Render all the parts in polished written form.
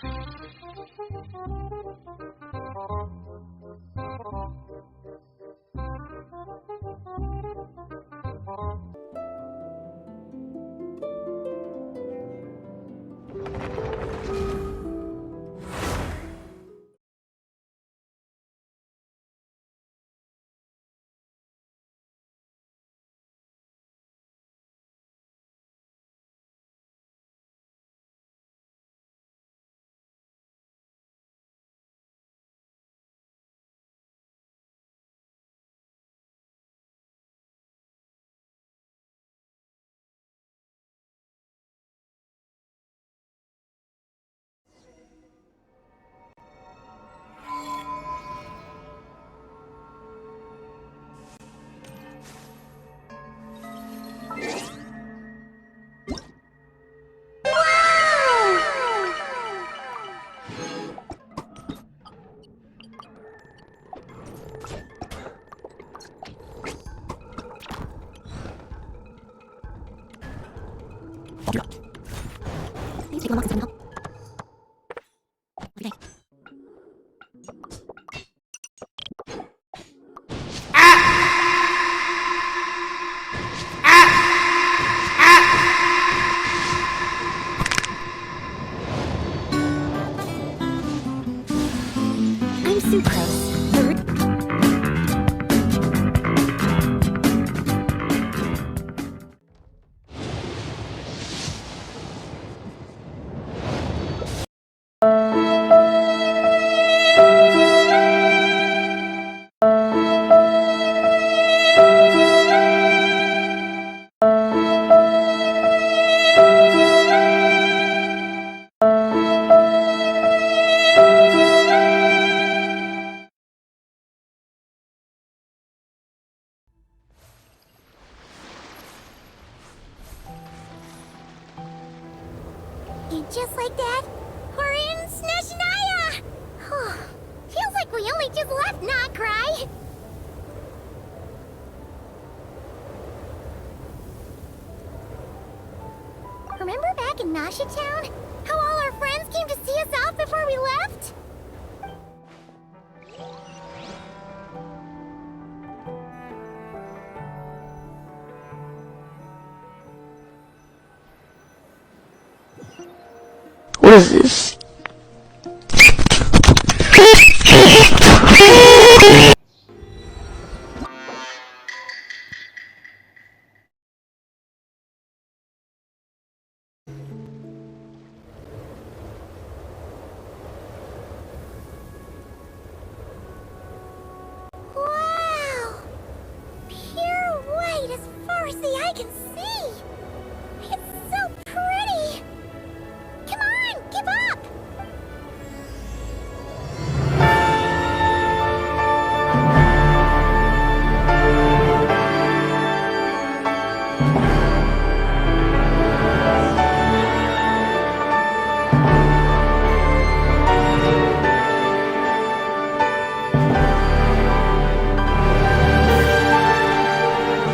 I'm sucrose. And just like that, we're in Snezhnaya! Feels like we only just left, not cry. Remember back in Nasha Town? How all our friends came to see us off before we left? What is this? Wow! Pure white as far as the eye can see! It's so pretty! Come on, give up!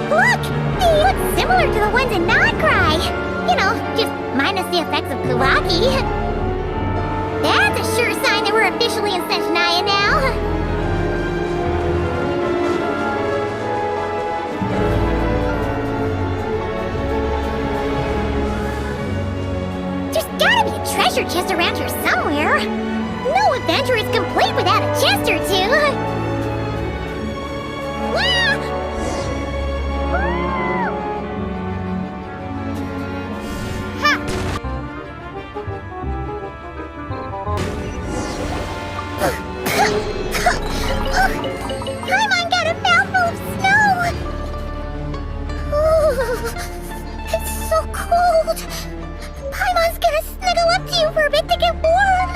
Look! They look similar to the ones in Notcry! You know, just minus the effects of Kawaki. That's a sure sign that we're officially in Snezhnaya now. There's gotta be a treasure chest around here somewhere. No adventure is complete without a chest or two. Ah! Ha! Paimon got a mouthful of snow! Ooh, it's so cold! Paimon's gonna snuggle up to you for a bit to get warm!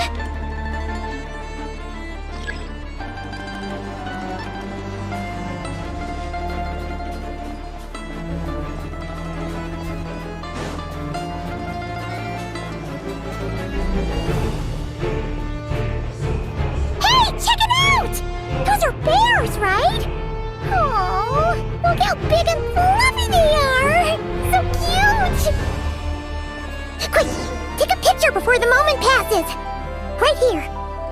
Hey, check it out! Those are bears, right? Oh, look how big and fluffy they are! So cute! Quick, take a picture before the moment passes! here.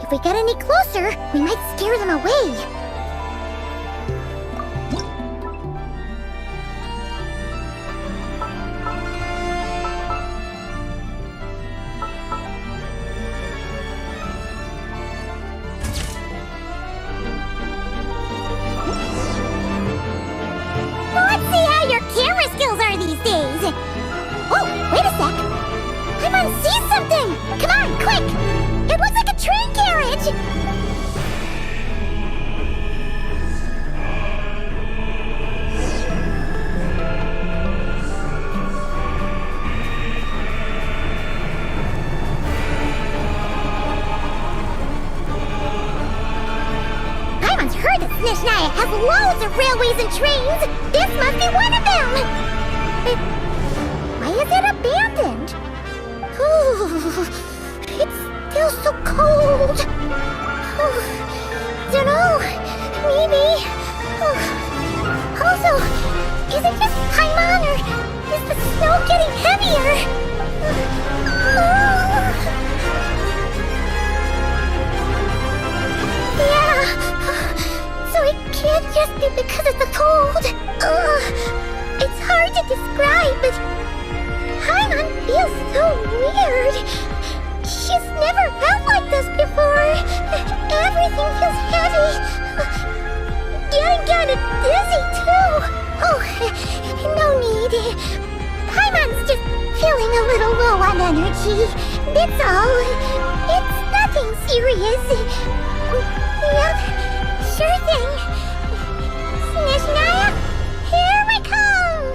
If we get any closer, we might scare them away. Let's see how your camera skills are these days. Oh, wait a sec. Paimon sees something! Come on, quick! It looks like a train carriage! Paimon's heard that Snezhnaya has loads of railways and trains! This must be one of them! But why is it abandoned? It's still so cold. Dunno. Maybe. Also, is it just Paimon or is the snow getting heavier? Yeah. So it can't just be because of the cold. It's hard to describe, but Paimon feels so weird. She's never felt like this before. Everything feels heavy. Getting kinda dizzy too. Oh, no need. Paimon's just feeling a little low on energy. That's all. It's nothing serious. Yep, sure thing. Snezhnaya, here we come!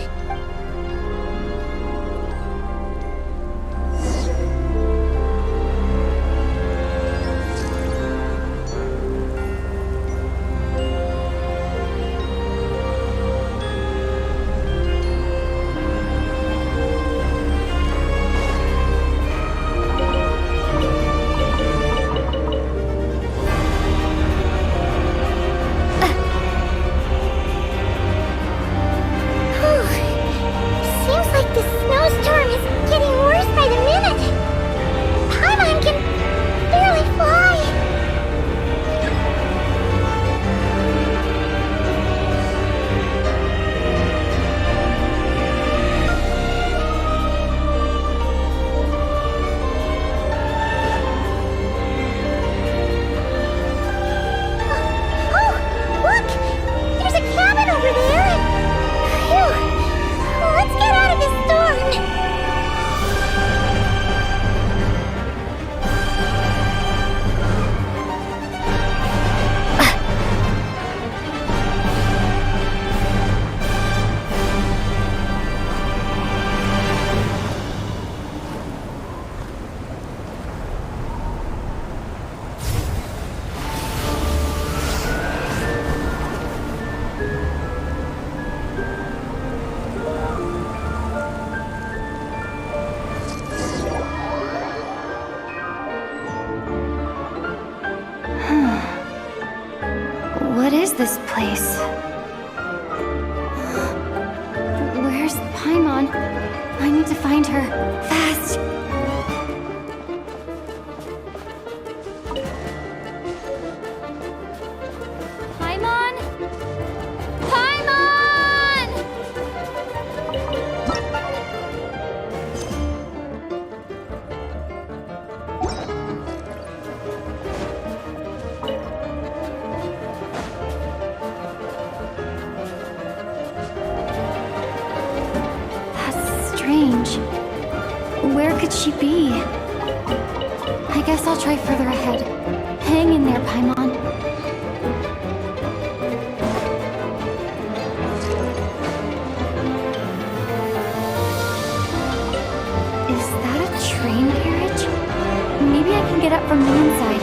What is this place? Where's Paimon? I need to find her. Fast! Paimon? Paimon! Strange. Where could she be? I guess I'll try further ahead. Hang in there, Paimon. Is that a train carriage? Maybe I can get up from the inside.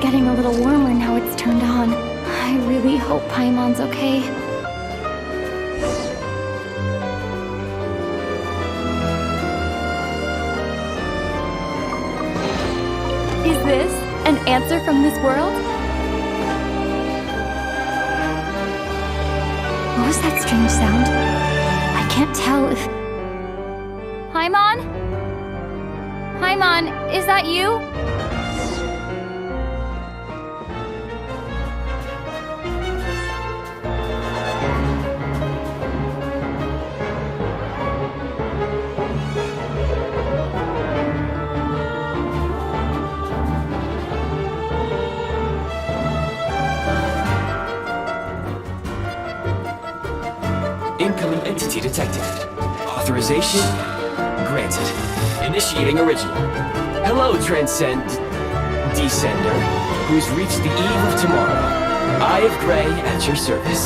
getting a little warmer now it's turned on. I really hope Paimon's okay. Is this an answer from this world? What was that strange sound? I can't tell if... Paimon? Paimon, is that you? Incoming entity detected. Authorization granted. Initiating original. Hello, Transcend Descender, who's reached the eve of tomorrow. Eye of Grey at your service.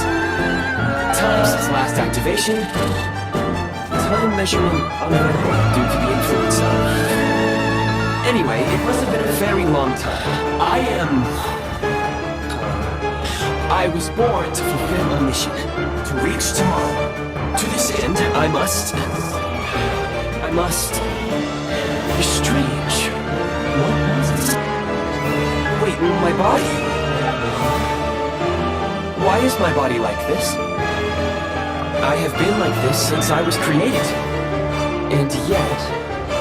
Time since last activation. Time measurement unavailable due to the influence of... Anyway, it must have been a very long time. I was born to fulfill a mission, to reach tomorrow. To this end, I must... It's strange. What was it? Wait, my body? Why is my body like this? I have been like this since I was created. And yet,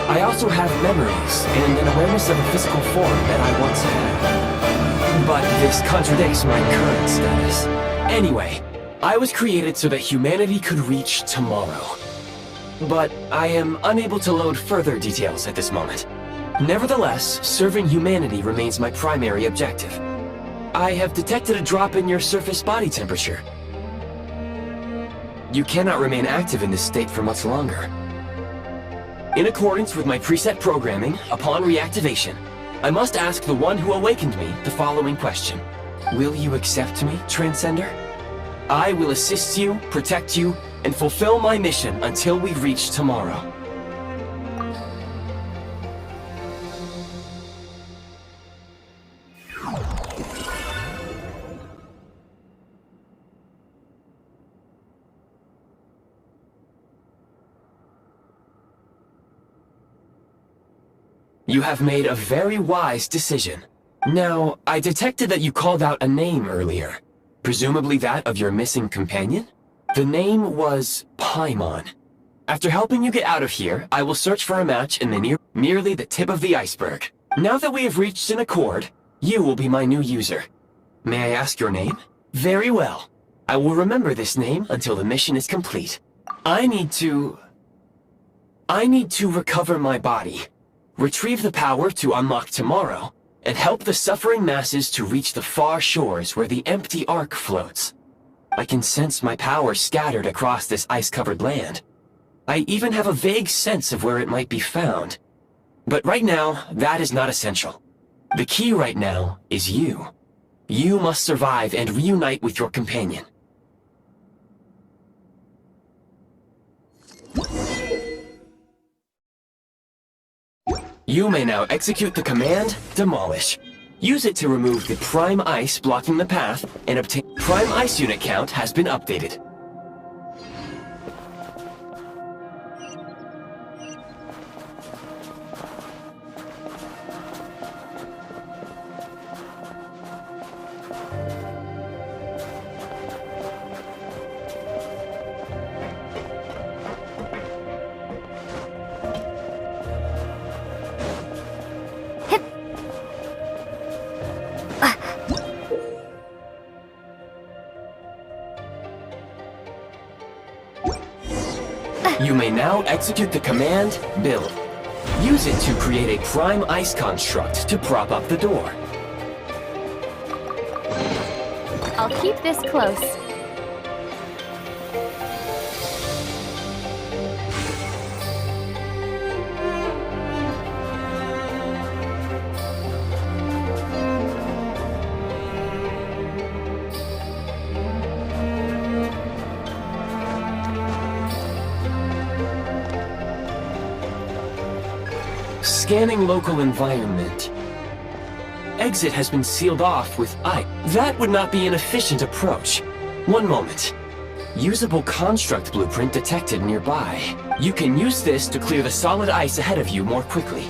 I also have memories and an awareness of a physical form that I once had. But this contradicts my current status. Anyway, I was created so that humanity could reach tomorrow. But I am unable to load further details at this moment. Nevertheless, serving humanity remains my primary objective. I have detected a drop in your surface body temperature. You cannot remain active in this state for much longer. In accordance with my preset programming, upon reactivation, I must ask the one who awakened me the following question. Will you accept me, Transcender? I will assist you, protect you, and fulfill my mission until we reach tomorrow. You have made a very wise decision. Now, I detected that you called out a name earlier. Presumably that of your missing companion? The name was Paimon. After helping you get out of here, I will search for a match in the merely the tip of the iceberg. Now that we have reached an accord, you will be my new user. May I ask your name? Very well. I will remember this name until the mission is complete. I need to recover my body, retrieve the power to unlock tomorrow, and help the suffering masses to reach the far shores where the empty Ark floats. I can sense my power scattered across this ice-covered land. I even have a vague sense of where it might be found. But right now, that is not essential. The key right now is you. You must survive and reunite with your companion. You may now execute the command, Demolish. Use it to remove the Prime Ice blocking the path and obtain... Prime Ice unit count has been updated. You may now execute the command, Build. Use it to create a Prime Ice construct to prop up the door. I'll keep this close. Scanning local environment. exit has been sealed off with ice. That would not be an efficient approach. One moment. Usable construct blueprint detected nearby. You can use this to clear the solid ice ahead of you more quickly.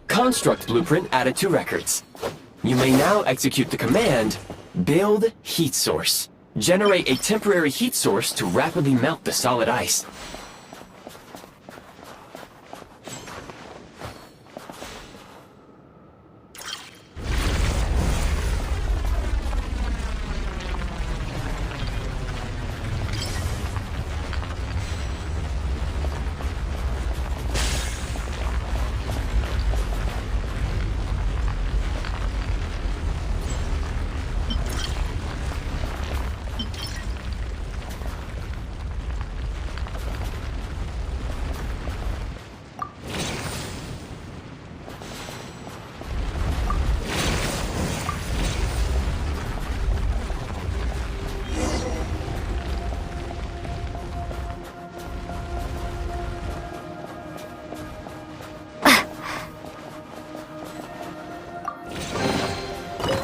Construct blueprint added to records. You may now execute the command, Build Heat Source. Generate a temporary heat source to rapidly melt the solid ice.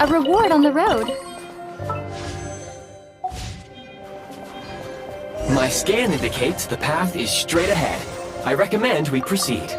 A reward on the road. My scan indicates the path is straight ahead. I recommend we proceed.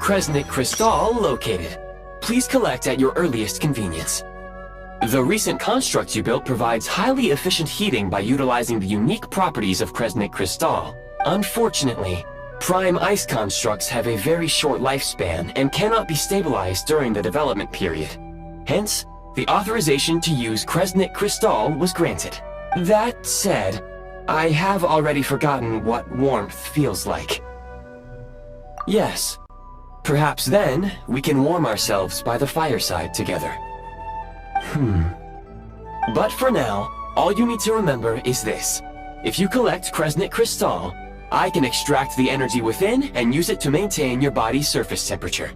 Kresnik Crystal located. Please collect at your earliest convenience. The recent construct you built provides highly efficient heating by utilizing the unique properties of Kresnik Crystal. Unfortunately, prime ice constructs have a very short lifespan and cannot be stabilized during the development period. Hence, the authorization to use Kresnik Crystal was granted. That said, I have already forgotten what warmth feels like. Yes. Perhaps then, we can warm ourselves by the fireside together. But for now, all you need to remember is this. If you collect Kresnik Crystal, I can extract the energy within and use it to maintain your body's surface temperature.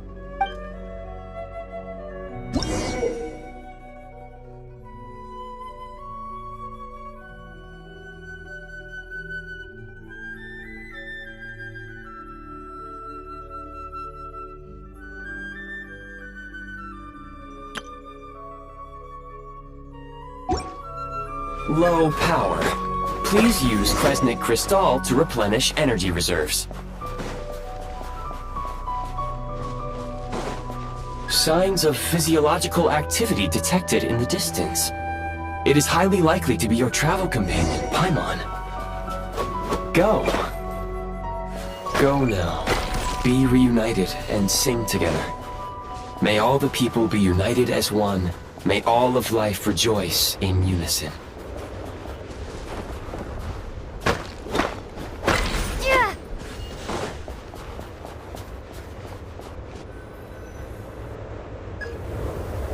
Low power. Please use Kresnik Crystal to replenish energy reserves. Signs of physiological activity detected in the distance. It is highly likely to be your travel companion, Paimon. Go. Go now. Be reunited and sing together. May all the people be united as one. May all of life rejoice in unison.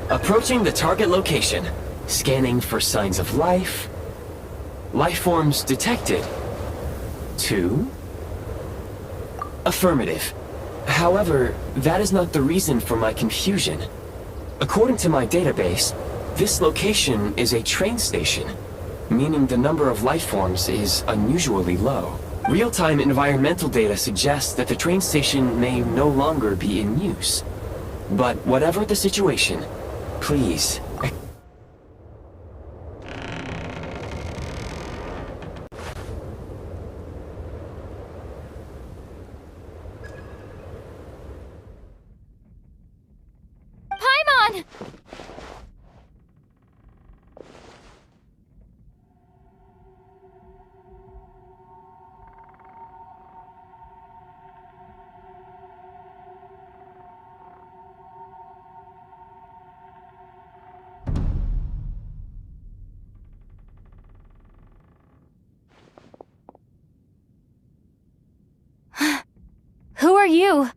Approaching the target location, scanning for signs of life. Life forms detected. 2. Affirmative. However, that is not the reason for my confusion. According to my database, this location is a train station, meaning the number of life forms is unusually low. Real-time environmental data suggests that the train station may no longer be in use. But whatever the situation, please... Paimon! Who are you?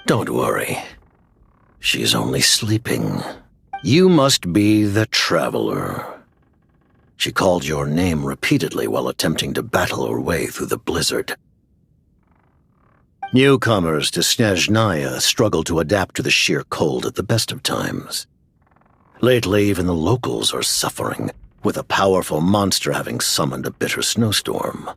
Don't worry. She's only sleeping. You must be the Traveler. She called your name repeatedly while attempting to battle her way through the blizzard. Newcomers to Snezhnaya struggle to adapt to the sheer cold at the best of times. Lately, even the locals are suffering, with a powerful monster having summoned a bitter snowstorm.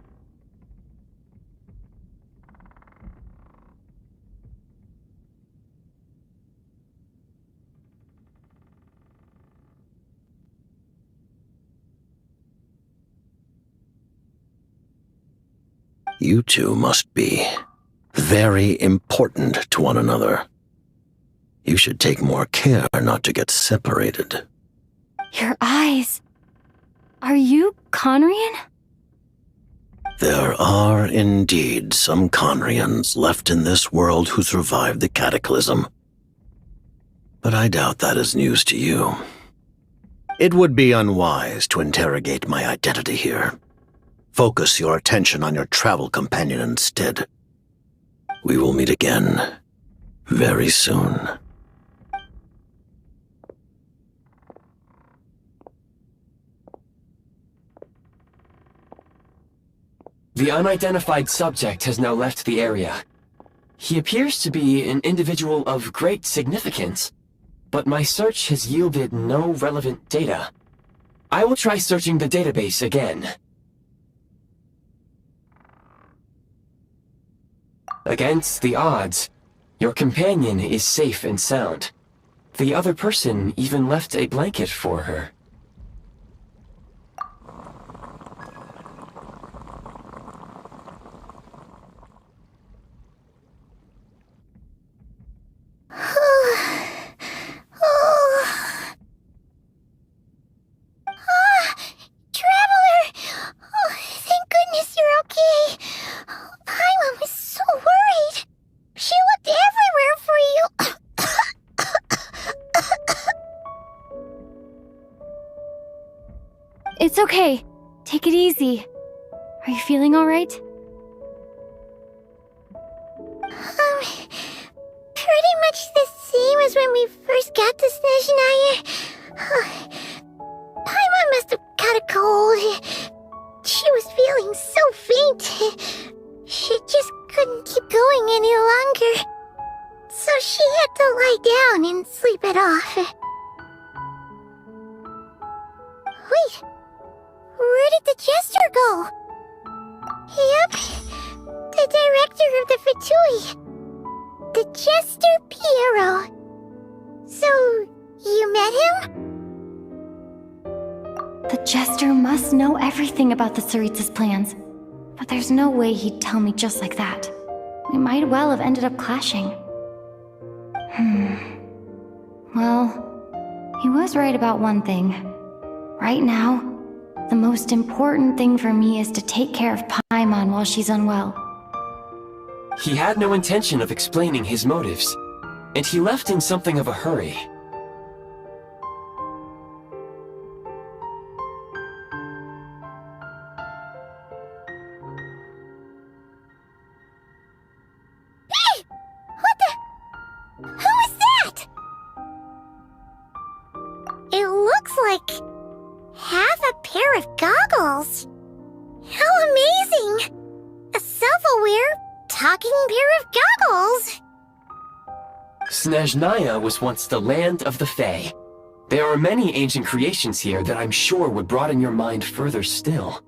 You two must be very important to one another. You should take more care not to get separated. Your eyes. Are you Conrian? There are indeed some Conrians left in this world who survived the cataclysm. But I doubt that is news to you. It would be unwise to interrogate my identity here. Focus your attention on your travel companion instead. We will meet again very soon. The unidentified subject has now left the area. He appears to be an individual of great significance, but my search has yielded no relevant data. I will try searching the database again. Against the odds, your companion is safe and sound. The other person even left a blanket for her. It's okay. Take it easy. Are you feeling alright? Pretty much the same as when we first got to Snezhnaya. Paimon must have caught a cold. She was feeling so faint. She just couldn't keep going any longer. So she had to lie down and sleep it off. Wait. Where did the Jester go? Yep, the director of the Fatui. The Jester Piero. So, you met him? The Jester must know everything about the Tsaritsa's plans. But there's no way he'd tell me just like that. We might well have ended up clashing. Well, he was right about one thing. Right now, the most important thing for me is to take care of Paimon while she's unwell. He had no intention of explaining his motives, and he left in something of a hurry. Hey! What the... Who is that? It looks like... half a pair of goggles. How amazing! A self-aware, talking pair of goggles. Snezhnaya was once the land of the Fae. There are many ancient creations here that I'm sure would broaden your mind further still.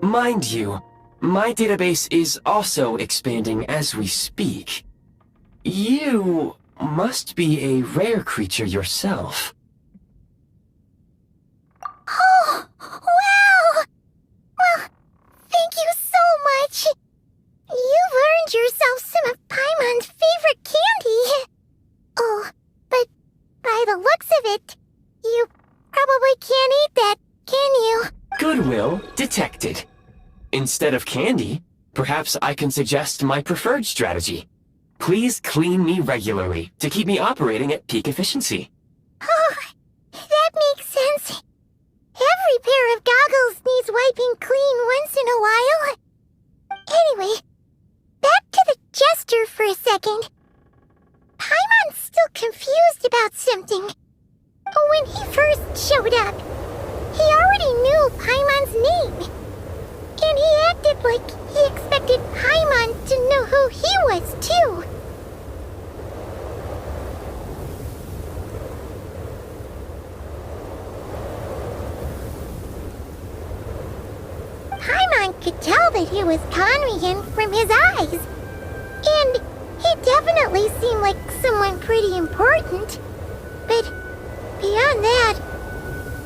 Mind you, My database is also expanding as we speak. You must be a rare creature yourself. Oh, wow! Well, thank you so much. You've earned yourself some of Paimon's favorite candy. Oh, but by the looks of it, you probably can't eat that, can you? Goodwill detected. Instead of candy, perhaps I can suggest my preferred strategy. Please clean me regularly to keep me operating at peak efficiency. Oh, that makes sense. Every pair of goggles needs wiping clean once in a while. Anyway, back to the jester for a second. Paimon's still confused about something. When he first showed up, he already knew Paimon's name. And he acted like he expected Paimon to know who he was, too. Paimon could tell that he was Conrian from his eyes. And he definitely seemed like someone pretty important. But beyond that,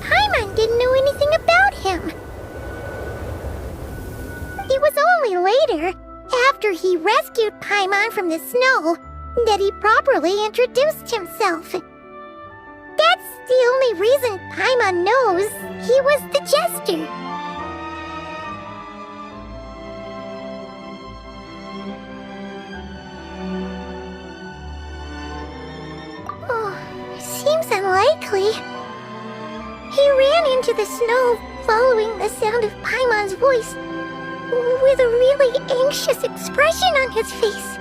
Paimon didn't know anything about him. It was only later, after he rescued Paimon from the snow, that he properly introduced himself. That's the only reason Paimon knows he was the jester. Oh, seems unlikely. He ran into the snow following the sound of Paimon's voice, with a really anxious expression on his face.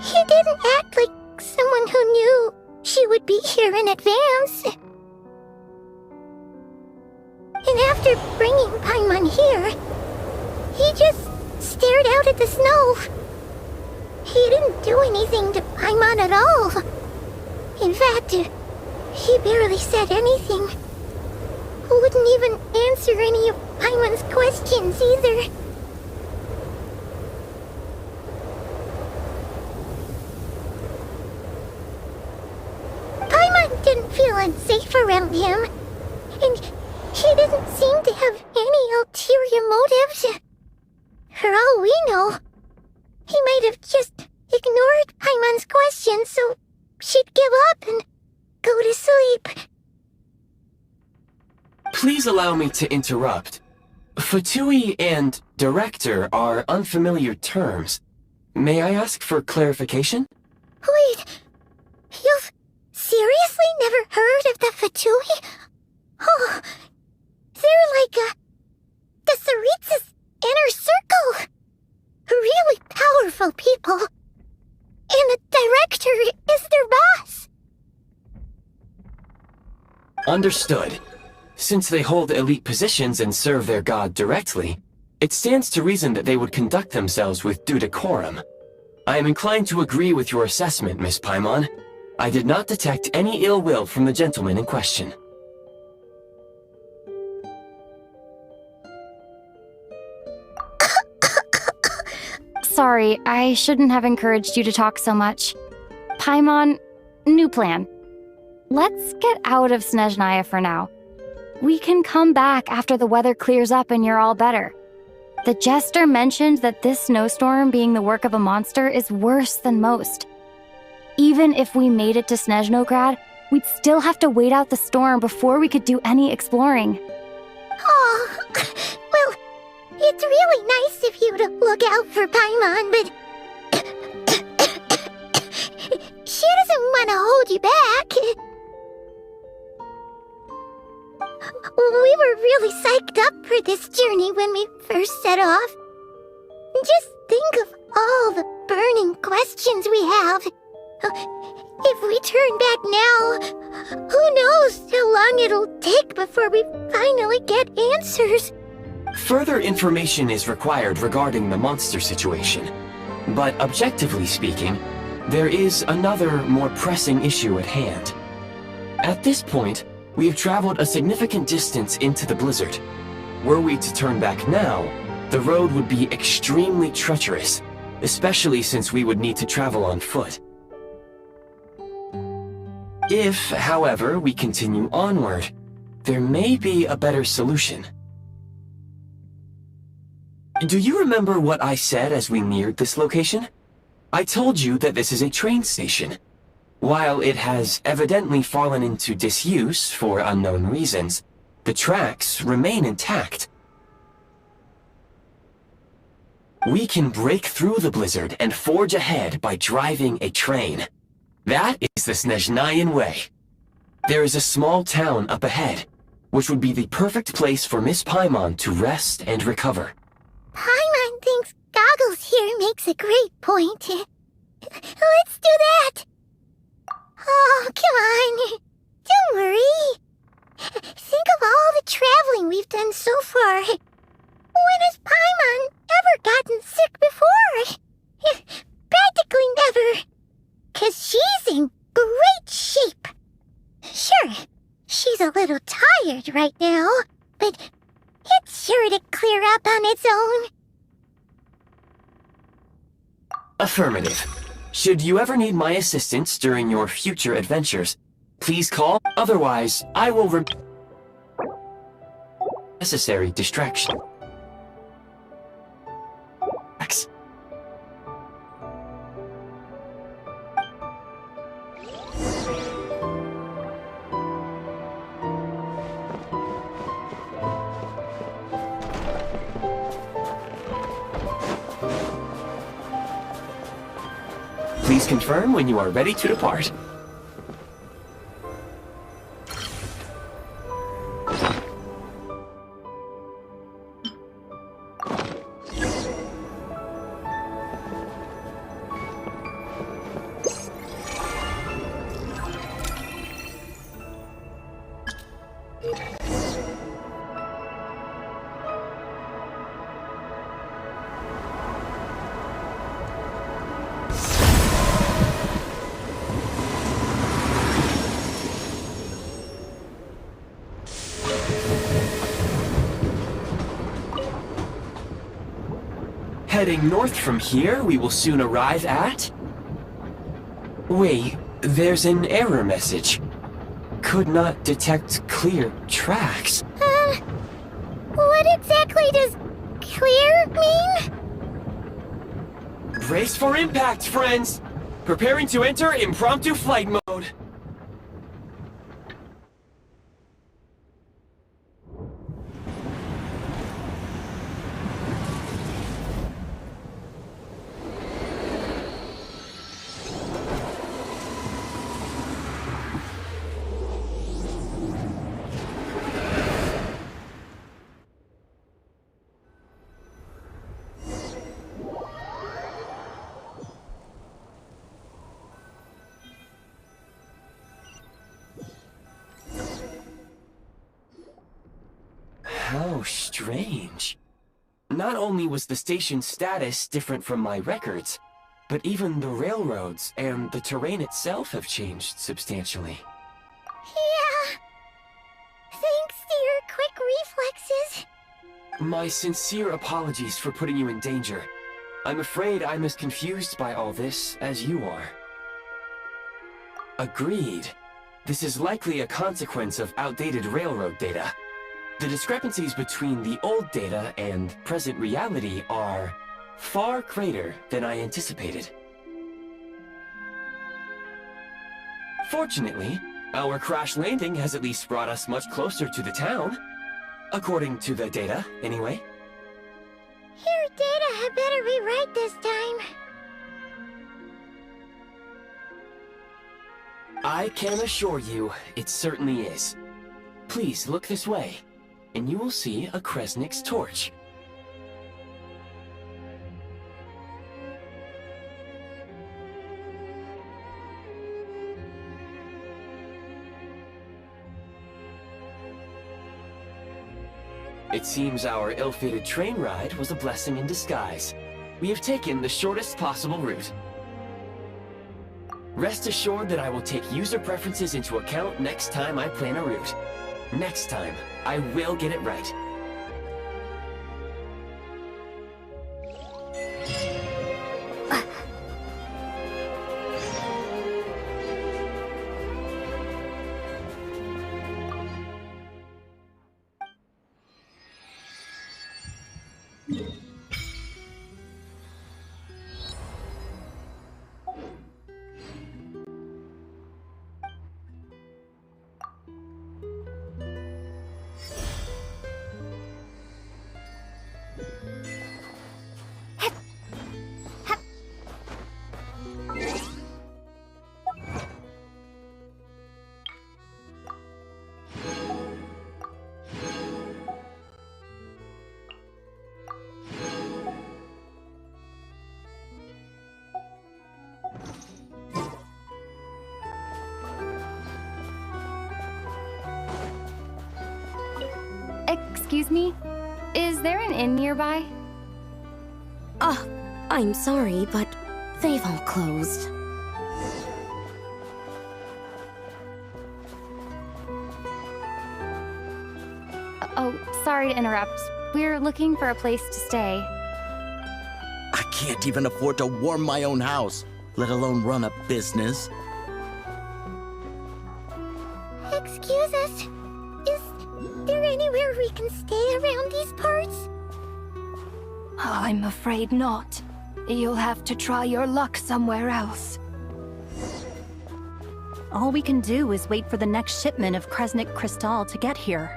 He didn't act like someone who knew she would be here in advance. And after bringing Paimon here, he just stared out at the snow. He didn't do anything to Paimon at all. In fact, he barely said anything. Wouldn't even answer any of Paimon's questions either. Paimon didn't feel unsafe around him, and he didn't seem to have any ulterior motives. For all we know, he might have just ignored Paimon's questions so she'd give up and go to sleep. Please allow me to interrupt. Fatui and director are unfamiliar terms. May I ask for clarification? Wait, you've seriously never heard of the Fatui? Oh, they're like the Tsaritsa's inner circle. Really powerful people. And the director is their boss. Understood. Since they hold elite positions and serve their god directly, it stands to reason that they would conduct themselves with due decorum. I am inclined to agree with your assessment, Miss Paimon. I did not detect any ill will from the gentleman in question. Sorry, I shouldn't have encouraged you to talk so much. Paimon, new plan. Let's get out of Snezhnaya for now. We can come back after the weather clears up and you're all better. The jester mentioned that this snowstorm being the work of a monster is worse than most. Even if we made it to Snezhnograd, we'd still have to wait out the storm before we could do any exploring. Oh, well, it's really nice of you to look out for Paimon, but she doesn't want to hold you back. We were really psyched up for this journey when we first set off. Just think of all the burning questions we have. If we turn back now, who knows how long it'll take before we finally get answers. Further information is required regarding the monster situation. But objectively speaking, there is another, more pressing issue at hand. At this point, we have traveled a significant distance into the blizzard. Were we to turn back now, The road would be extremely treacherous, especially since we would need to travel on foot. If, however, we continue onward, there may be a better solution. Do you remember what I said as we neared this location? I told you that this is a train station. While it has evidently fallen into disuse for unknown reasons, the tracks remain intact. We can break through the blizzard and forge ahead by driving a train. That is the Snezhnayan way. There is a small town up ahead, which would be the perfect place for Miss Paimon to rest and recover. Paimon thinks Goggles here makes a great point. Let's do that! Oh, come on. Don't worry. Think of all the traveling we've done so far. When has Paimon ever gotten sick before? Practically never. 'Cause she's in great shape. Sure, she's a little tired right now, but it's sure to clear up on its own. Affirmative. Should you ever need my assistance during your future adventures, please call. Otherwise, I will necessary distraction. X. Please confirm when you are ready to depart. Heading north from here, we will soon arrive at... Wait, there's an error message. Could not detect clear tracks. What exactly does clear mean? Brace for impact, friends! Preparing to enter impromptu flight mode. How strange. Not only was the station's status different from my records, but even the railroads and the terrain itself have changed substantially. Yeah. Thanks to your quick reflexes. My sincere apologies for putting you in danger. I'm afraid I'm as confused by all this as you are. Agreed. This is likely a consequence of outdated railroad data. The discrepancies between the old data and present reality are far greater than I anticipated. Fortunately, our crash landing has at least brought us much closer to the town. According to the data, anyway. Your data had better be right this time. I can assure you, it certainly is. Please look this way, and you will see a Kresnik's torch. It seems our ill-fated train ride was a blessing in disguise. We have taken the shortest possible route. Rest assured that I will take user preferences into account next time I plan a route. Next time, I will get it right. Excuse me? Is there an inn nearby? I'm sorry, but they've all closed. Oh, sorry to interrupt. We're looking for a place to stay. I can't even afford to warm my own house, let alone run a business. Excuse us. Is there anywhere we can stay around these parts? I'm afraid not. You'll have to try your luck somewhere else. All we can do is wait for the next shipment of Kresnik Crystal to get here.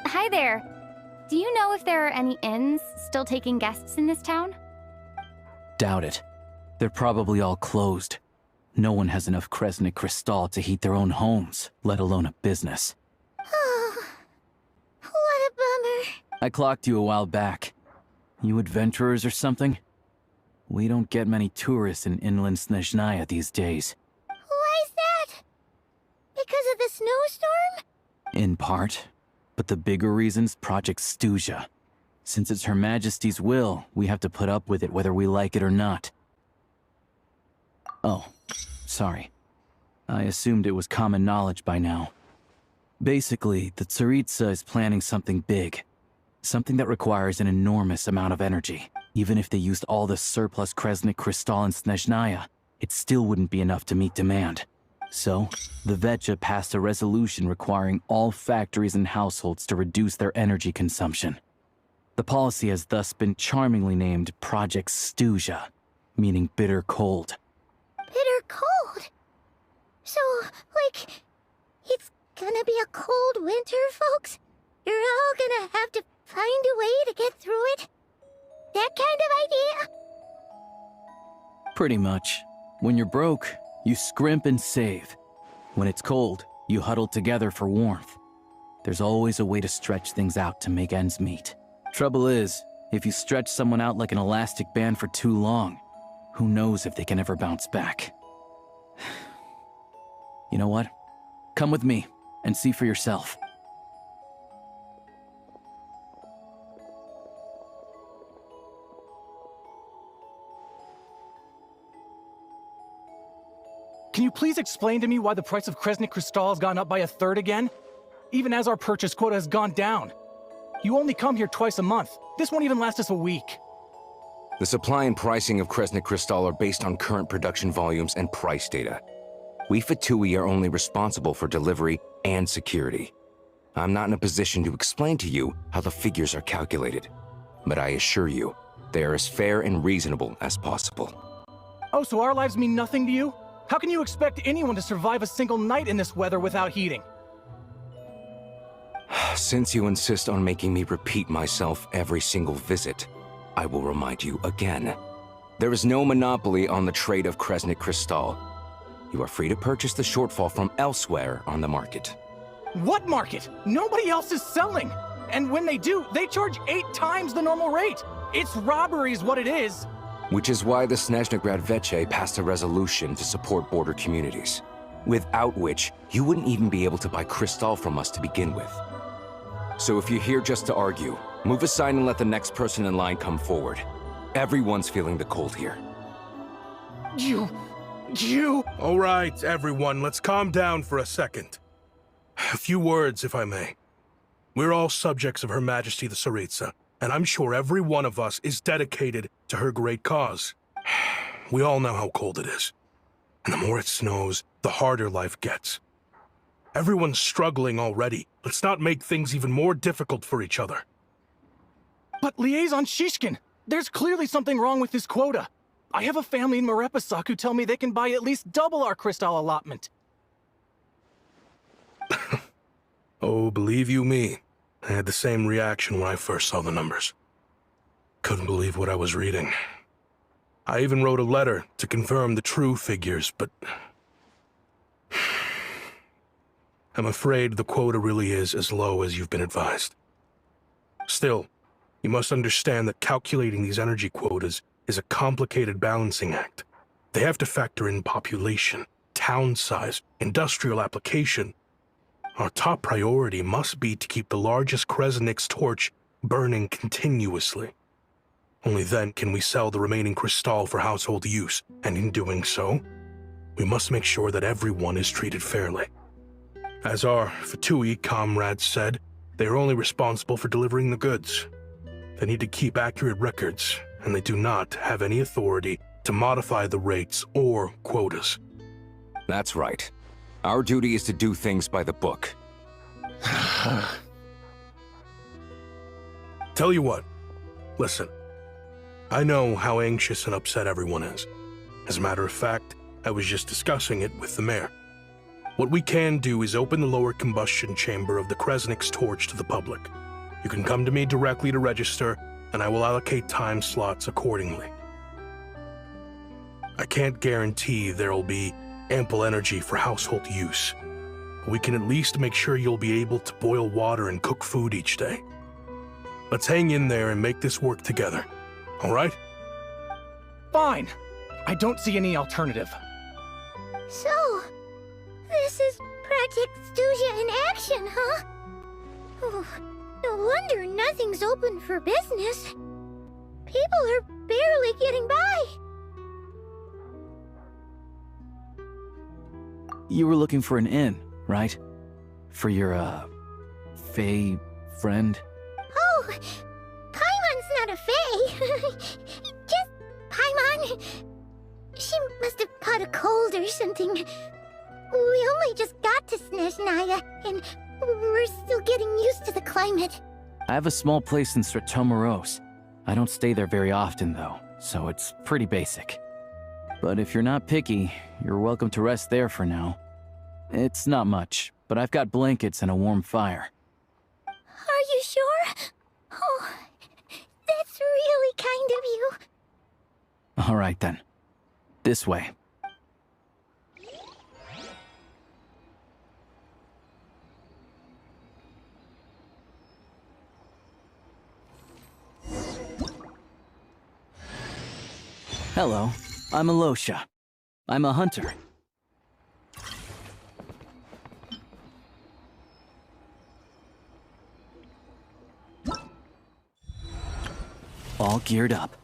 Hi there. Do you know if there are any inns still taking guests in this town? Doubt it. They're probably all closed. No one has enough Kresnik Crystal to heat their own homes, let alone a business. Oh, what a bummer. I clocked you a while back. You adventurers or something? We don't get many tourists in inland Snezhnaya these days. Why is that? Because of the snowstorm? In part. But the bigger reason's Project Snezhnaya. Since it's Her Majesty's will, we have to put up with it whether we like it or not. Oh, sorry. I assumed it was common knowledge by now. Basically, the Tsaritsa is planning something big. Something that requires an enormous amount of energy. Even if they used all the surplus Kresnik Crystal in Snezhnaya, it still wouldn't be enough to meet demand. So, the Vetja passed a resolution requiring all factories and households to reduce their energy consumption. The policy has thus been charmingly named Project Snezhnaya, meaning bitter cold. Bitter cold? So, like, it's gonna be a cold winter, folks? You're all gonna have to find a way to get through it? That kind of idea? Pretty much. When you're broke, you scrimp and save. When it's cold, you huddle together for warmth. There's always a way to stretch things out to make ends meet. Trouble is, if you stretch someone out like an elastic band for too long, who knows if they can ever bounce back. You know what? Come with me and see for yourself. Can you please explain to me why the price of Kresnik Crystal has gone up by 1/3 again? Even as our purchase quota has gone down. You only come here twice a month. This won't even last us a week. The supply and pricing of Kresnik Crystal are based on current production volumes and price data. We Fatui are only responsible for delivery and security. I'm not in a position to explain to you how the figures are calculated, but I assure you, they are as fair and reasonable as possible. Oh, so our lives mean nothing to you? How can you expect anyone to survive a single night in this weather without heating? Since you insist on making me repeat myself every single visit, I will remind you again. There is no monopoly on the trade of Kresnik Crystal. You are free to purchase the shortfall from elsewhere on the market. What market? Nobody else is selling! And when they do, they charge 8 times the normal rate! It's robbery is what it is! Which is why the Snezhnaya Vetche passed a resolution to support border communities, without which you wouldn't even be able to buy crystal from us to begin with. So if you're here just to argue, move aside and let the next person in line come forward. Everyone's feeling the cold here. You... All right, everyone, let's calm down for a second. A few words, if I may. We're all subjects of Her Majesty the Tsaritsa, and I'm sure every one of us is dedicated to her great cause. We all know how cold it is. And the more it snows, the harder life gets. Everyone's struggling already. Let's not make things even more difficult for each other. But Liaison Shishkin, there's clearly something wrong with this quota. I have a family in Marepasak who tell me they can buy at least double our crystal allotment. Oh, believe you me, I had the same reaction when I first saw the numbers. Couldn't believe what I was reading. I even wrote a letter to confirm the true figures, but... I'm afraid the quota really is as low as you've been advised. Still, you must understand that calculating these energy quotas is a complicated balancing act. They have to factor in population, town size, industrial application. Our top priority must be to keep the largest Kresnik's torch burning continuously. Only then can we sell the remaining crystal for household use, and in doing so, we must make sure that everyone is treated fairly. As our Fatui comrades said, they are only responsible for delivering the goods. They need to keep accurate records, and they do not have any authority to modify the rates or quotas. That's right. Our duty is to do things by the book. Tell you what, listen. I know how anxious and upset everyone is. As a matter of fact, I was just discussing it with the mayor. What we can do is open the lower combustion chamber of the Kresnik's torch to the public. You can come to me directly to register, and I will allocate time slots accordingly. I can't guarantee there'll be ample energy for household use. We can at least make sure you'll be able to boil water and cook food each day. Let's hang in there and make this work together, all right? Fine. I don't see any alternative. So, this is Project Studia in action, huh? Oh, no wonder nothing's open for business. People are barely getting by. You were looking for an inn, right? For your, Fae friend? Oh, Paimon's not a Fae. Just Paimon. She must have caught a cold or something. We only just got to Snezhnaya, and we're still getting used to the climate. I have a small place in Stratomaros. I don't stay there very often, though, so it's pretty basic. But if you're not picky, you're welcome to rest there for now. It's not much, but I've got blankets and a warm fire. Are you sure? Oh, that's really kind of you. All right, then. This way. Hello, I'm Alosha. I'm a hunter. All geared up.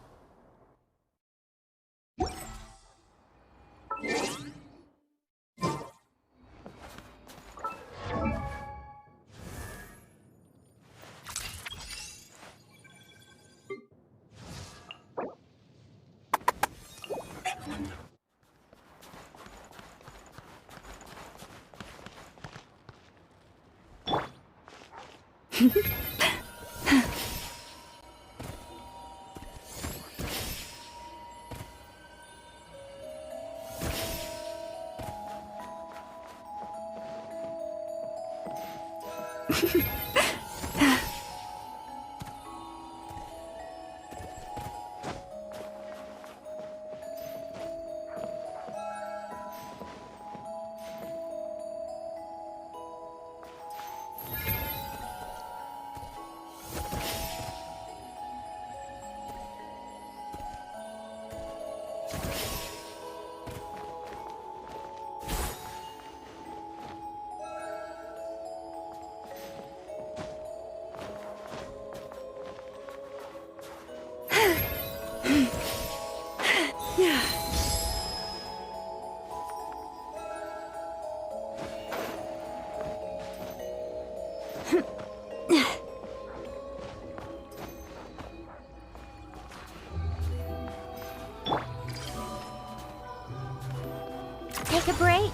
Take a break.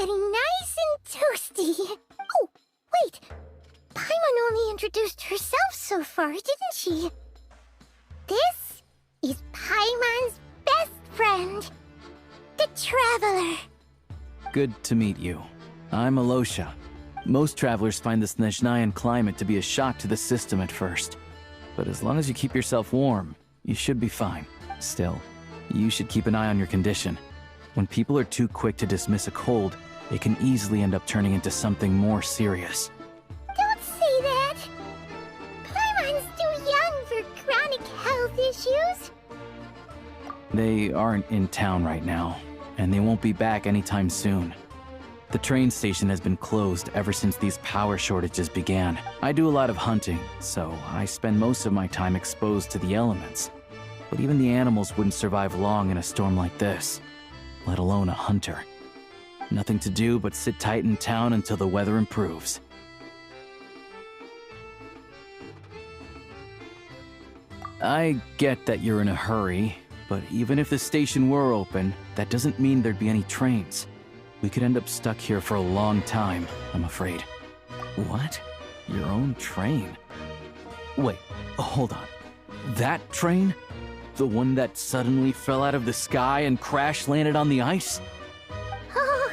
getting nice and toasty. Oh, wait. Paimon only introduced herself so far, didn't she? This is Paimon's best friend, the Traveler. Good to meet you. I'm Alosha. Most travelers find the Snezhnayan climate to be a shock to the system at first. But as long as you keep yourself warm, you should be fine. Still, you should keep an eye on your condition. When people are too quick to dismiss a cold, it can easily end up turning into something more serious. Don't say that. Paimon's too young for chronic health issues. They aren't in town right now, and they won't be back anytime soon. The train station has been closed ever since these power shortages began. I do a lot of hunting, so I spend most of my time exposed to the elements. But even the animals wouldn't survive long in a storm like this, let alone a hunter. Nothing to do but sit tight in town until the weather improves. I get that you're in a hurry, but even if the station were open, that doesn't mean there'd be any trains. We could end up stuck here for a long time, I'm afraid. What? Your own train? Wait, hold on. That train? The one that suddenly fell out of the sky and crash-landed on the ice? Oh,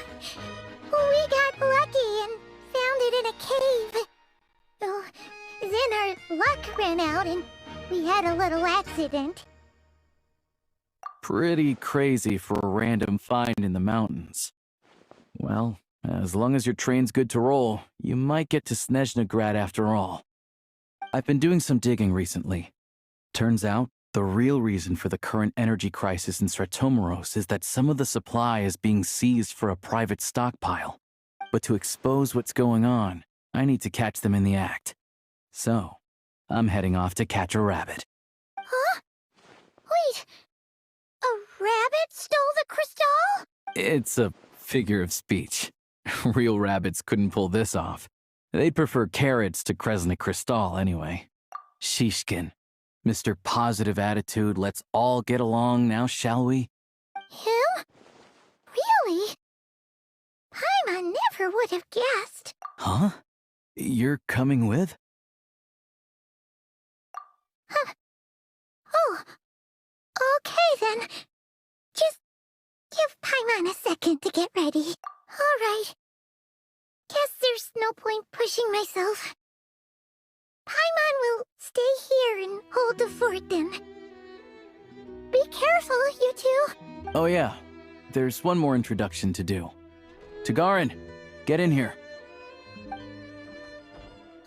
we got lucky and found it in a cave. Oh, then our luck ran out and we had a little accident. Pretty crazy for a random find in the mountains. Well, as long as your train's good to roll, you might get to Snezhnagrad after all. I've been doing some digging recently. Turns out, the real reason for the current energy crisis in Stratomeros is that some of the supply is being seized for a private stockpile. But to expose what's going on, I need to catch them in the act. So, I'm heading off to catch a rabbit. Huh? Wait, a rabbit stole the crystal? It's a figure of speech. Real rabbits couldn't pull this off. They'd prefer carrots to Kresnik Crystal anyway. Shishkin, Mr. Positive Attitude, let's all get along now, shall we? Him? Really? Paimon never would have guessed. Huh? You're coming with? Huh. Oh, okay then. Just give Paimon a second to get ready. All right. Guess there's no point pushing myself. Paimon will stay here and hold the fort then. Be careful, you two. Oh yeah, there's one more introduction to do. Tagarin, get in here.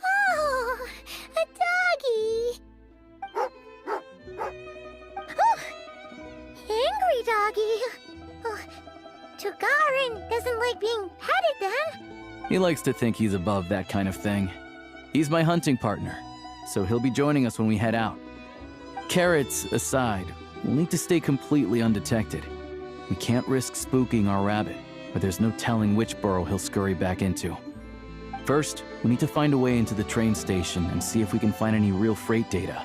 Oh, a doggy. Oh, angry doggy. Oh, Tagarin doesn't like being petted then. He likes to think he's above that kind of thing. He's my hunting partner, so he'll be joining us when we head out. Carrots aside, we'll need to stay completely undetected. We can't risk spooking our rabbit, but there's no telling which burrow he'll scurry back into. First, we need to find a way into the train station and see if we can find any real freight data.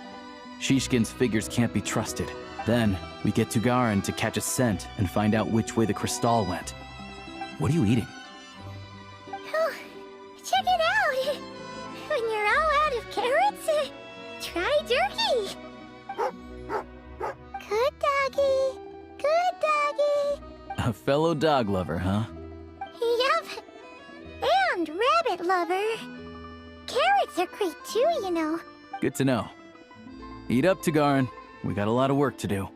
Shishkin's figures can't be trusted. Then, we get Tugarin to catch a scent and find out which way the crystal went. What are you eating? Oh, check it out. When you're all out of carrots, try jerky. Good doggy. Good doggy. A fellow dog lover, huh? Yep. And rabbit lover. Carrots are great too, you know. Good to know. Eat up, Tugarin. We got a lot of work to do.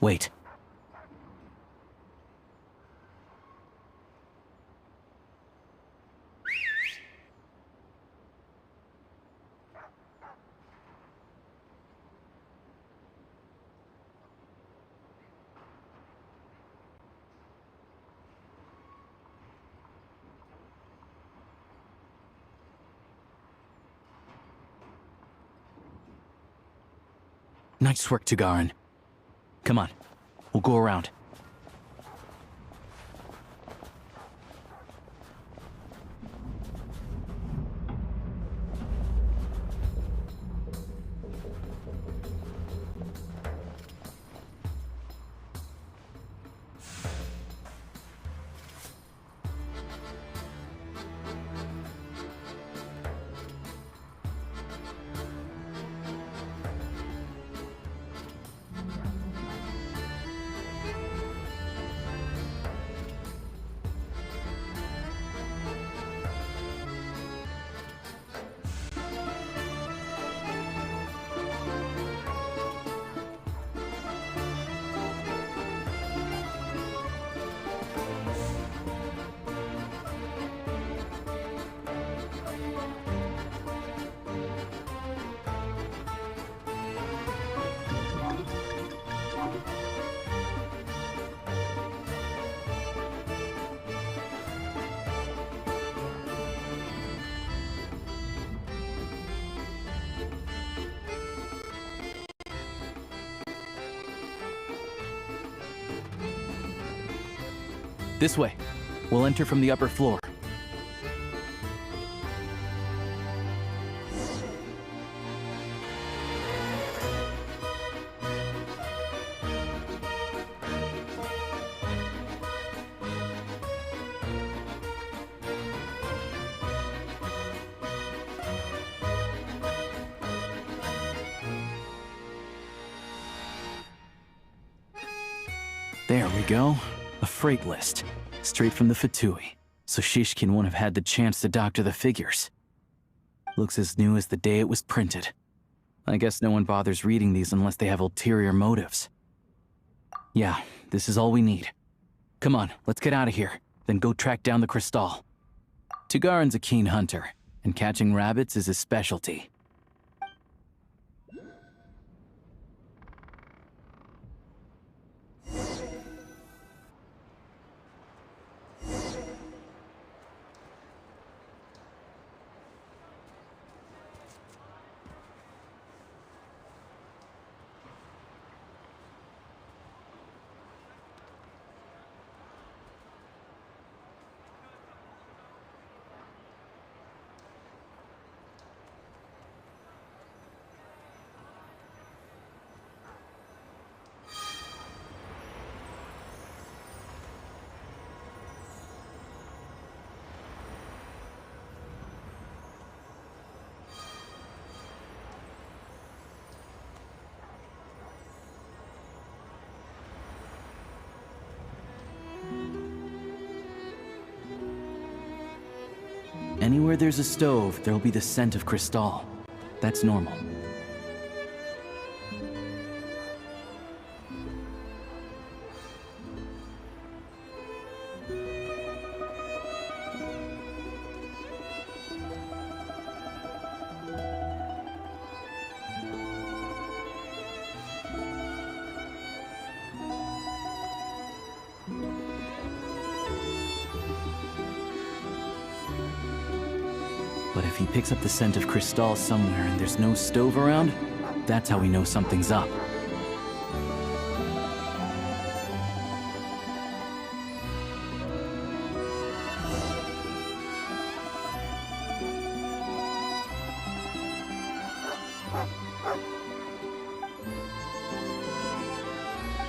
Wait. Nice work, Tugarin. Come on, we'll go around. This way. We'll enter from the upper floor. There we go. A freight list. Straight from the Fatui. So Shishkin won't have had the chance to doctor the figures. Looks as new as the day it was printed. I guess no one bothers reading these unless they have ulterior motives. Yeah, this is all we need. Come on, let's get out of here. Then go track down the Crystal. Tugarin's a keen hunter, and catching rabbits is his specialty. Anywhere there's a stove, there'll be the scent of Crystal. That's normal. But if he picks up the scent of Crystal somewhere and there's no stove around, that's how we know something's up.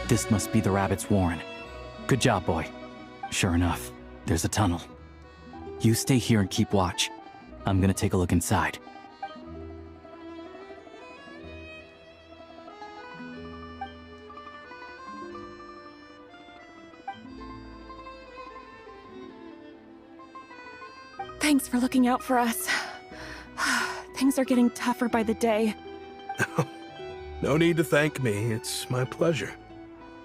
This must be the rabbit's warren. Good job, boy. Sure enough, there's a tunnel. You stay here and keep watch. I'm gonna take a look inside. Thanks for looking out for us. Things are getting tougher by the day. No need to thank me. It's my pleasure.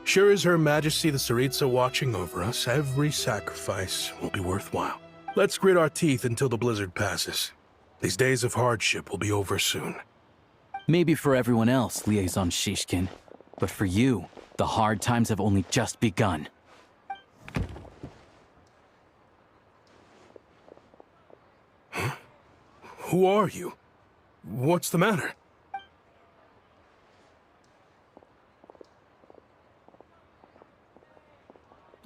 Sure as Her Majesty the Tsaritsa watching over us, every sacrifice will be worthwhile. Let's grit our teeth until the blizzard passes. These days of hardship will be over soon. Maybe for everyone else, Liaison Shishkin. But for you, the hard times have only just begun. Huh? Who are you? What's the matter?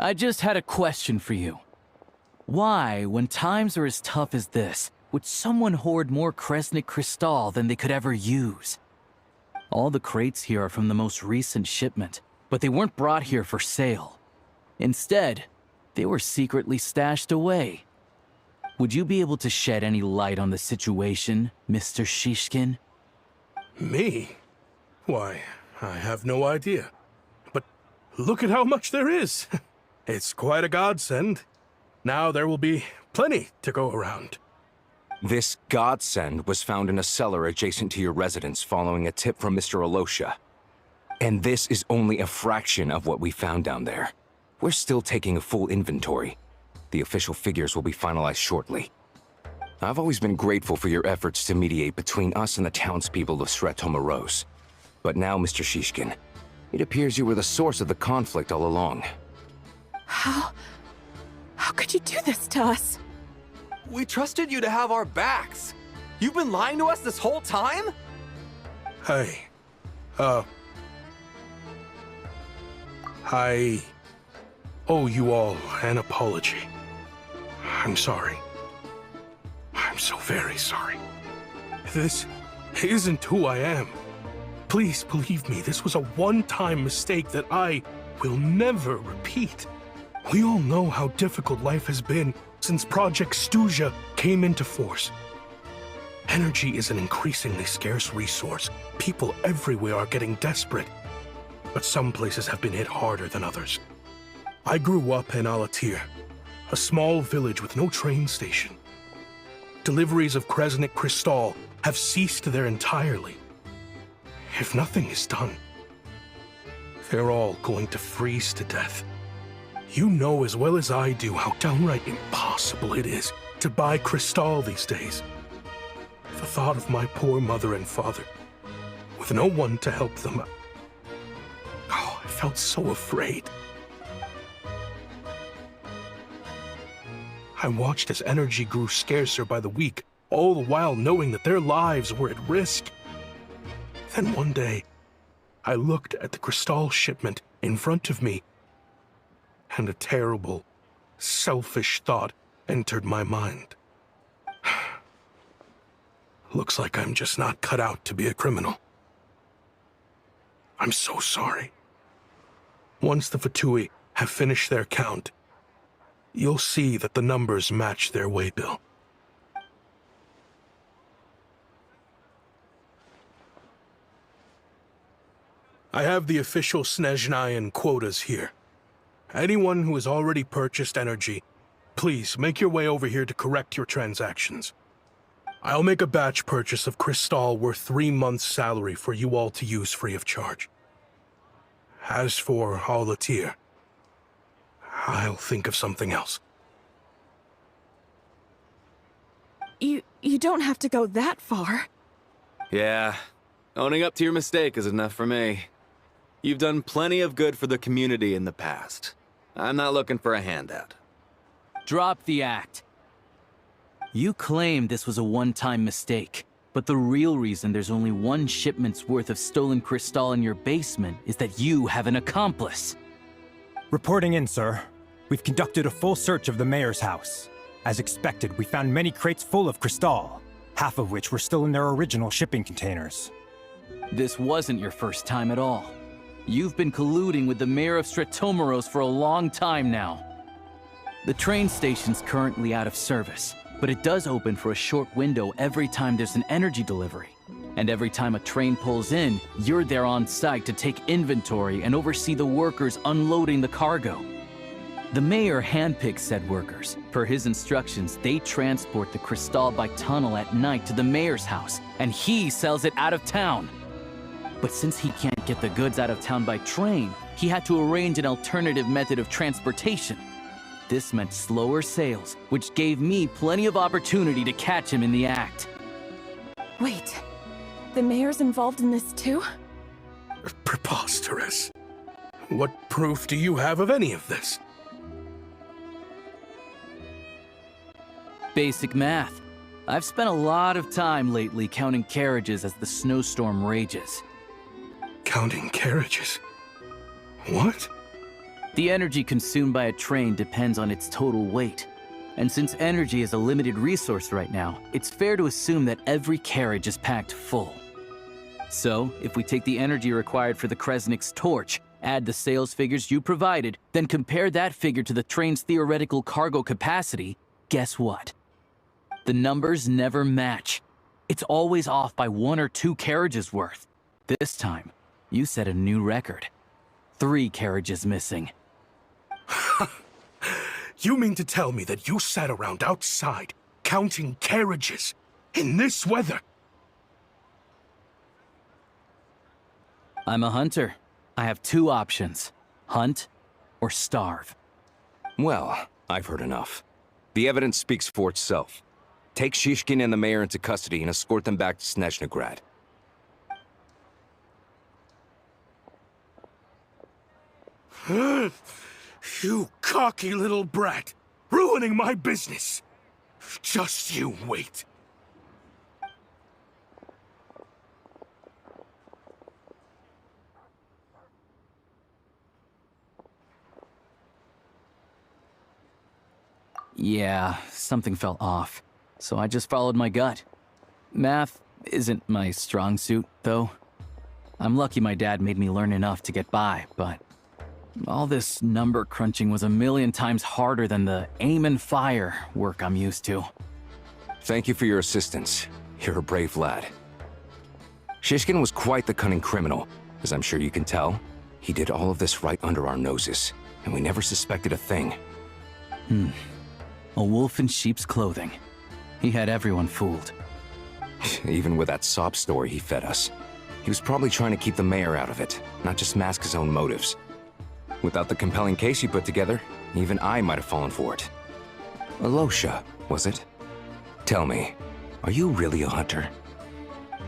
I just had a question for you. Why, when times are as tough as this, would someone hoard more Kresnik Crystal than they could ever use? All the crates here are from the most recent shipment, but they weren't brought here for sale. Instead, they were secretly stashed away. Would you be able to shed any light on the situation, Mr. Shishkin? Me? Why, I have no idea. But look at how much there is. It's quite a godsend. Now there will be plenty to go around. This godsend was found in a cellar adjacent to your residence following a tip from Mr. Alosha. And this is only a fraction of what we found down there. We're still taking a full inventory. The official figures will be finalized shortly. I've always been grateful for your efforts to mediate between us and the townspeople of Sretomaros. But now, Mr. Shishkin, it appears you were the source of the conflict all along. How could you do this to us? We trusted you to have our backs. You've been lying to us this whole time? Hey, I owe you all an apology. I'm sorry. I'm so very sorry. This isn't who I am. Please believe me, this was a one-time mistake that I will never repeat. We all know how difficult life has been since Project Stuja came into force. Energy is an increasingly scarce resource. People everywhere are getting desperate. But some places have been hit harder than others. I grew up in Alatir, a small village with no train station. Deliveries of Kresnik Crystal have ceased there entirely. If nothing is done, they're all going to freeze to death. You know as well as I do how downright impossible it is to buy Crystal these days. The thought of my poor mother and father, with no one to help them, I felt so afraid. I watched as energy grew scarcer by the week, all the while knowing that their lives were at risk. Then one day, I looked at the Crystal shipment in front of me, and a terrible, selfish thought entered my mind. Looks like I'm just not cut out to be a criminal. I'm so sorry. Once the Fatui have finished their count, you'll see that the numbers match their waybill. I have the official Snezhnayan quotas here. Anyone who has already purchased energy, please make your way over here to correct your transactions. I'll make a batch purchase of Crystal worth 3 months' salary for you all to use free of charge. As for Alatir, I'll think of something else. You don't have to go that far. Yeah, owning up to your mistake is enough for me. You've done plenty of good for the community in the past. I'm not looking for a handout. Drop the act. You claim this was a one-time mistake, but the real reason there's only 1 shipment's worth of stolen Crystal in your basement is that you have an accomplice. Reporting in, sir. We've conducted a full search of the mayor's house. As expected, we found many crates full of Crystal, half of which were still in their original shipping containers. This wasn't your first time at all. You've been colluding with the mayor of Sretomaros for a long time now. The train station's currently out of service, but it does open for a short window every time there's an energy delivery. And every time a train pulls in, you're there on site to take inventory and oversee the workers unloading the cargo. The mayor handpicks said workers. Per his instructions, they transport the Crystal by tunnel at night to the mayor's house, and he sells it out of town. But since he can't get the goods out of town by train, he had to arrange an alternative method of transportation. This meant slower sales, which gave me plenty of opportunity to catch him in the act. Wait, the mayor's involved in this too? Preposterous. What proof do you have of any of this? Basic math. I've spent a lot of time lately counting carriages as the snowstorm rages. Counting carriages? What? The energy consumed by a train depends on its total weight. And since energy is a limited resource right now, it's fair to assume that every carriage is packed full. So, if we take the energy required for the Kresnik's torch, add the sales figures you provided, then compare that figure to the train's theoretical cargo capacity, guess what? The numbers never match. It's always off by 1 or 2 carriages worth. This time, you set a new record. 3 carriages missing. You mean to tell me that you sat around outside, counting carriages, in this weather? I'm a hunter. I have 2 options. Hunt or starve. Well, I've heard enough. The evidence speaks for itself. Take Shishkin and the mayor into custody and escort them back to Snezhnaya. You cocky little brat! Ruining my business! Just you wait. Yeah, something felt off, so I just followed my gut. Math isn't my strong suit, though. I'm lucky my dad made me learn enough to get by, but all this number crunching was a million times harder than the aim and fire work I'm used to. Thank you for your assistance. You're a brave lad. Shishkin was quite the cunning criminal, as I'm sure you can tell. He did all of this right under our noses, and we never suspected a thing. A wolf in sheep's clothing. He had everyone fooled. Even with that sob story he fed us. He was probably trying to keep the mayor out of it, not just mask his own motives. Without the compelling case he put together, even I might have fallen for it. Alosha, was it? Tell me, are you really a hunter?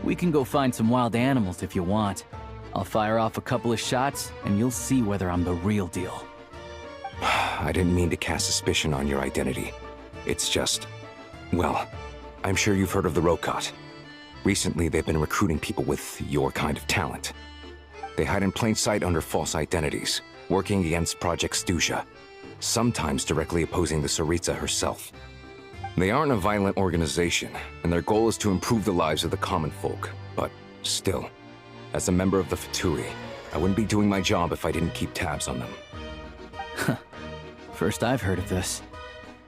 We can go find some wild animals if you want. I'll fire off a couple of shots, and you'll see whether I'm the real deal. I didn't mean to cast suspicion on your identity. It's just... well, I'm sure you've heard of the Rokot. Recently, they've been recruiting people with your kind of talent. They hide in plain sight under false identities, working against Project Stuzha, sometimes directly opposing the Tsaritsa herself. They aren't a violent organization, and their goal is to improve the lives of the common folk. But still, as a member of the Fatui, I wouldn't be doing my job if I didn't keep tabs on them. First I've heard of this.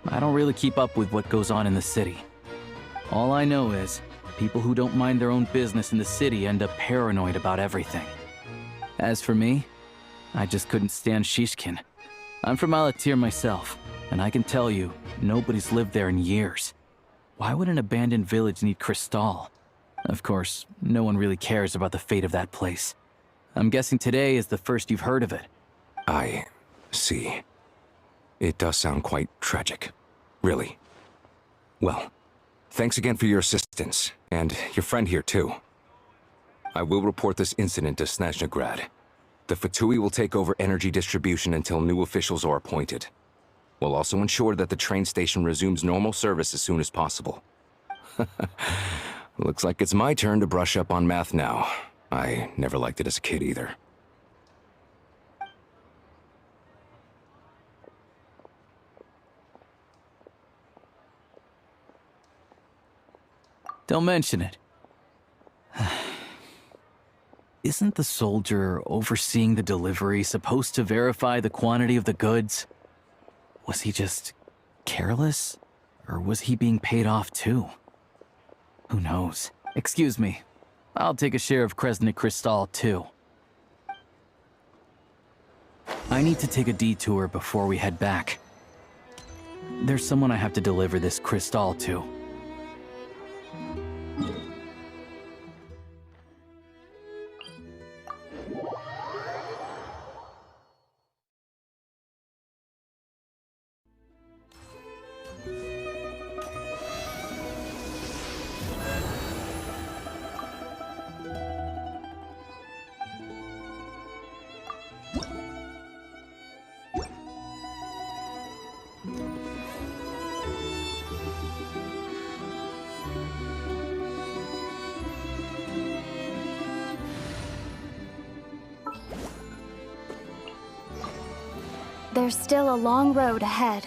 I don't really keep up with what goes on in the city. All I know is, people who don't mind their own business in the city end up paranoid about everything. As for me, I just couldn't stand Shishkin. I'm from Alatir myself, and I can tell you, nobody's lived there in years. Why would an abandoned village need Crystal? Of course, no one really cares about the fate of that place. I'm guessing today is the first you've heard of it. I see. It does sound quite tragic. Really. Well, thanks again for your assistance, and your friend here too. I will report this incident to Snezhnaya. The Fatui will take over energy distribution until new officials are appointed. We'll also ensure that the train station resumes normal service as soon as possible. Looks like it's my turn to brush up on math now. I never liked it as a kid either. Don't mention it. Isn't the soldier overseeing the delivery supposed to verify the quantity of the goods? Was he just careless? Or was he being paid off too? Who knows? Excuse me. I'll take a share of Kresnik Crystal too. I need to take a detour before we head back. There's someone I have to deliver this Crystal to. There's still a long road ahead.